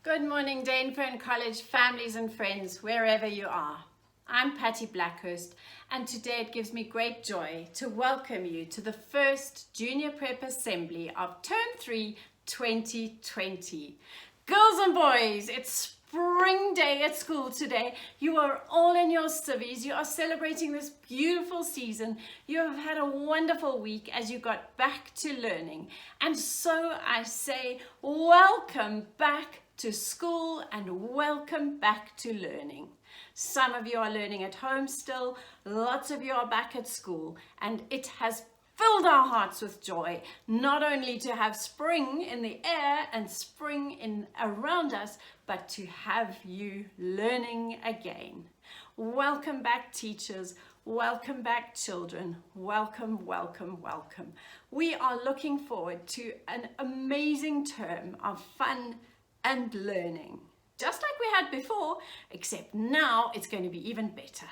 Good morning, Dainfern College families and friends, wherever you are. I'm Patti Blackhurst, and today it gives me great joy to welcome you to the first Junior Prep Assembly of Term 3 2020. Girls and boys, it's spring day at school today. You are all in your civvies. You are celebrating this beautiful season. You have had a wonderful week as you got back to learning. And so I say, welcome back to school and welcome back to learning. Some of you are learning at home still, lots of you are back at school, and it has filled our hearts with joy, not only to have spring in the air and spring in around us, but to have you learning again. Welcome back, teachers. Welcome back, children. Welcome, welcome, welcome. We are looking forward to an amazing term of fun and learning, just like we had before, except now it's going to be even better.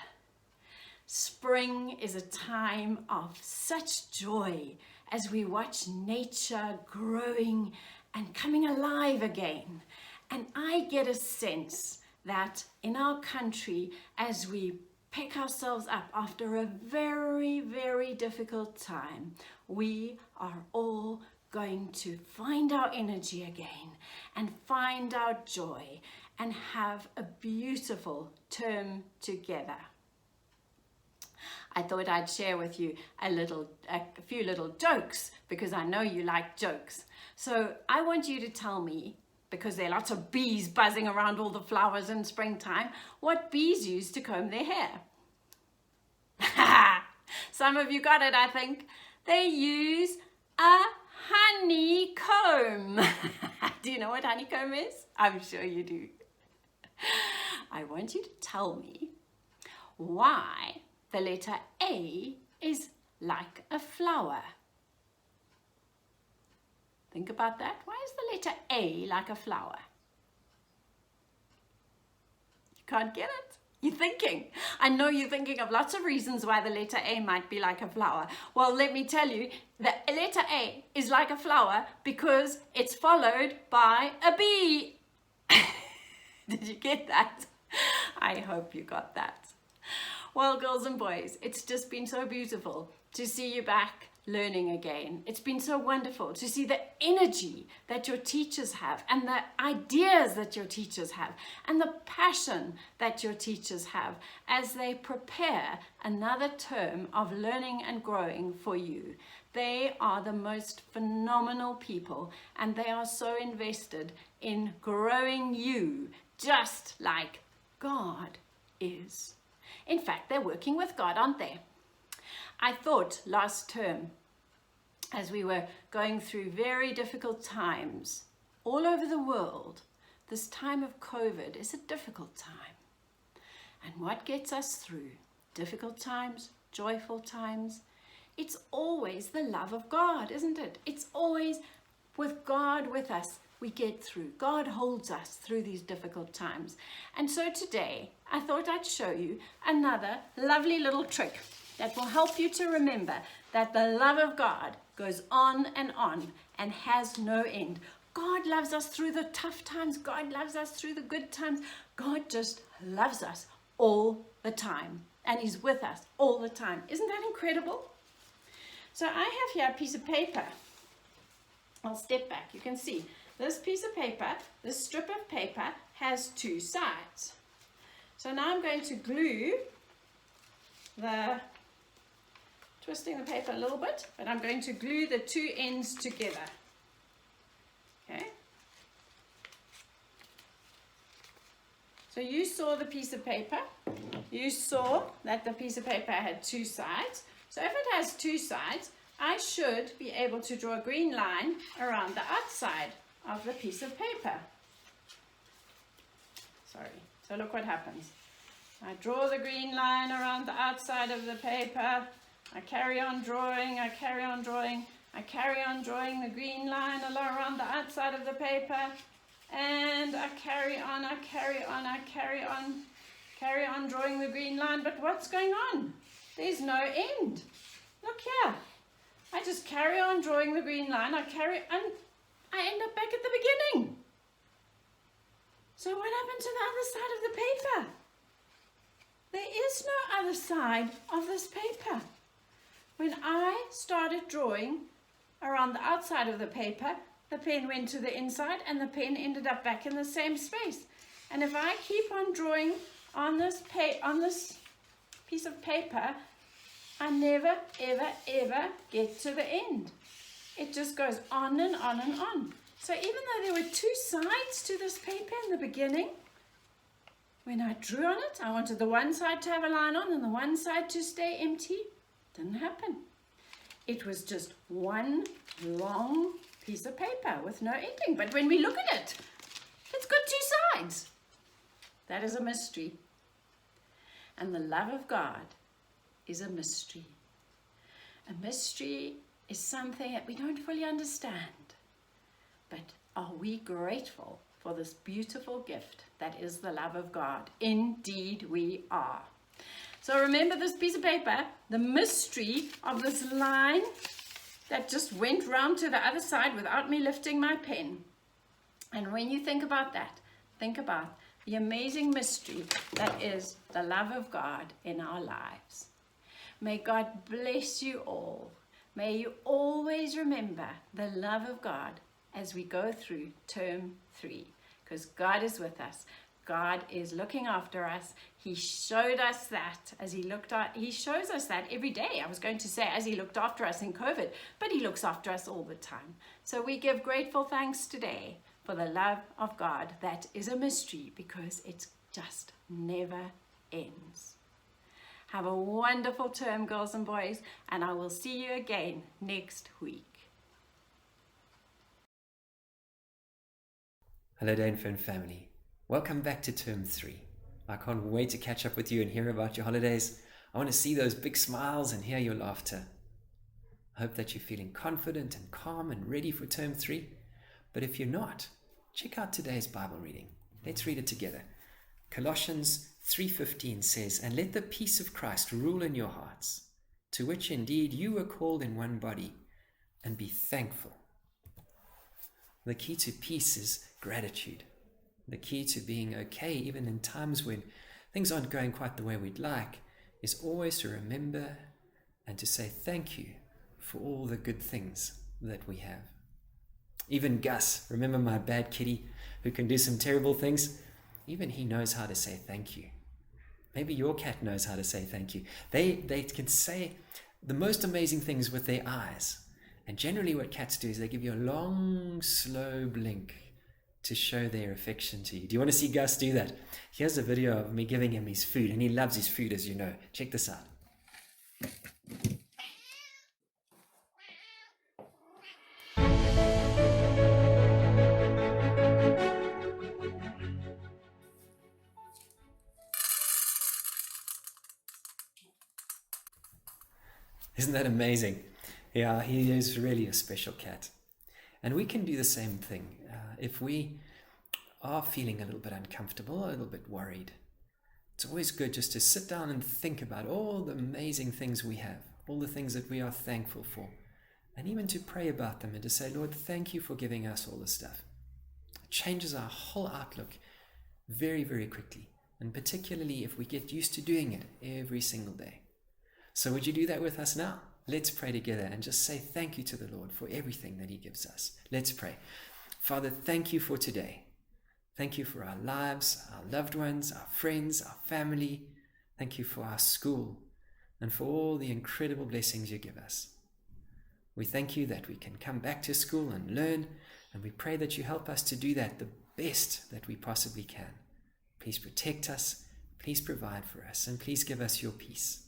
Spring is a time of such joy as we watch nature growing and coming alive again. And I get a sense that in our country, as we pick ourselves up after a very, very difficult time, we are all going to find our energy again and find our joy and have a beautiful term together. I thought I'd share with you a few little jokes because I know you like jokes. So I want you to tell me, because there are lots of bees buzzing around all the flowers in springtime, what bees use to comb their hair. Some of you got it, I think. They use a honeycomb. Do you know what honeycomb is? I'm sure you do. I want you to tell me why the letter A is like a flower. Think about that. Why is the letter A like a flower? You can't get it? You're thinking. I know you're thinking of lots of reasons why the letter A might be like a flower. Well, let me tell you, the letter A is like a flower because it's followed by a bee. Did you get that? I hope you got that. Well, girls and boys, it's just been so beautiful to see you back learning again. It's been so wonderful to see the energy that your teachers have and the ideas that your teachers have and the passion that your teachers have as they prepare another term of learning and growing for you. They are the most phenomenal people and they are so invested in growing you just like God is. In fact, they're working with God, aren't they? I thought last term, as we were going through very difficult times all over the world, this time of COVID is a difficult time. And what gets us through difficult times, joyful times? It's always the love of God, isn't it? It's always with God with us we get through. God holds us through these difficult times. And so today, I thought I'd show you another lovely little trick that will help you to remember that the love of God goes on and has no end. God loves us through the tough times. God loves us through the good times. God just loves us all the time. And He's with us all the time. Isn't that incredible? So I have here a piece of paper. I'll step back. You can see this piece of paper, this strip of paper has two sides. So now I'm going to glue twisting the paper a little bit, but I'm going to glue the two ends together. Okay. So you saw the piece of paper. You saw that the piece of paper had two sides. So if it has two sides, I should be able to draw a green line around the outside of the piece of paper. Sorry. So look what happens. I draw the green line around the outside of the paper. I carry on drawing, I carry on drawing, I carry on drawing the green line around the outside of the paper, and I carry on, I carry on, I carry on drawing the green line. But what's going on? There's no end. Look here. I just carry on drawing the green line, I end up back at the beginning. So what happened to the other side of the paper? There is no other side of this paper. When I started drawing around the outside of the paper, the pen went to the inside and the pen ended up back in the same space. And if I keep on drawing on this piece of paper, I never, ever, ever get to the end. It just goes on and on and on. So even though there were two sides to this paper in the beginning, when I drew on it, I wanted the one side to have a line on and the one side to stay empty. Didn't happen. It was just one long piece of paper with no ending. But when we look at it, it's got two sides. That is a mystery. And the love of God is a mystery. A mystery is something that we don't fully understand. But are we grateful for this beautiful gift that is the love of God? Indeed we are. So remember this piece of paper, the mystery of this line that just went round to the other side without me lifting my pen. And when you think about that, think about the amazing mystery that is the love of God in our lives. May God bless you all. May you always remember the love of God as we go through term 3, because God is with us. God is looking after us. He showed us that as he shows us that every day. I was going to say as he looked after us in COVID, but he looks after us all the time. So we give grateful thanks today for the love of God that is a mystery, because it just never ends. Have a wonderful term, girls and boys, and I will see you again next week. Hello Dainfern family. Welcome back to term 3. I can't wait to catch up with you and hear about your holidays. I want to see those big smiles and hear your laughter. I hope that you're feeling confident and calm and ready for term 3. But if you're not, check out today's Bible reading. Let's read it together. Colossians 3:15 says, "And let the peace of Christ rule in your hearts, to which indeed you were called in one body, and be thankful." The key to peace is gratitude. The key to being okay, even in times when things aren't going quite the way we'd like, is always to remember and to say thank you for all the good things that we have. Even Gus, remember my bad kitty who can do some terrible things? Even he knows how to say thank you. Maybe your cat knows how to say thank you. They can say the most amazing things with their eyes. And generally what cats do is they give you a long, slow blink to show their affection to you. Do you want to see Gus do that? Here's a video of me giving him his food, and he loves his food, as you know. Check this out. Isn't that amazing? Yeah, he is really a special cat. And we can do the same thing. If we are feeling a little bit uncomfortable, a little bit worried, it's always good just to sit down and think about all the amazing things we have, all the things that we are thankful for, and even to pray about them and to say, Lord, thank you for giving us all this stuff. It changes our whole outlook very, very quickly, and particularly if we get used to doing it every single day. So would you do that with us now? Let's pray together and just say thank you to the Lord for everything that he gives us. Let's pray. Father, thank you for today. Thank you for our lives, our loved ones, our friends, our family. Thank you for our school and for all the incredible blessings you give us. We thank you that we can come back to school and learn, and we pray that you help us to do that the best that we possibly can. Please protect us, please provide for us, and please give us your peace.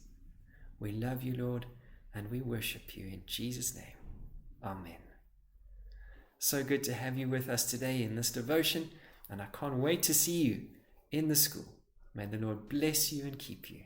We love you, Lord, and we worship you in Jesus' name. Amen. So good to have you with us today in this devotion, and I can't wait to see you in the school. May the Lord bless you and keep you.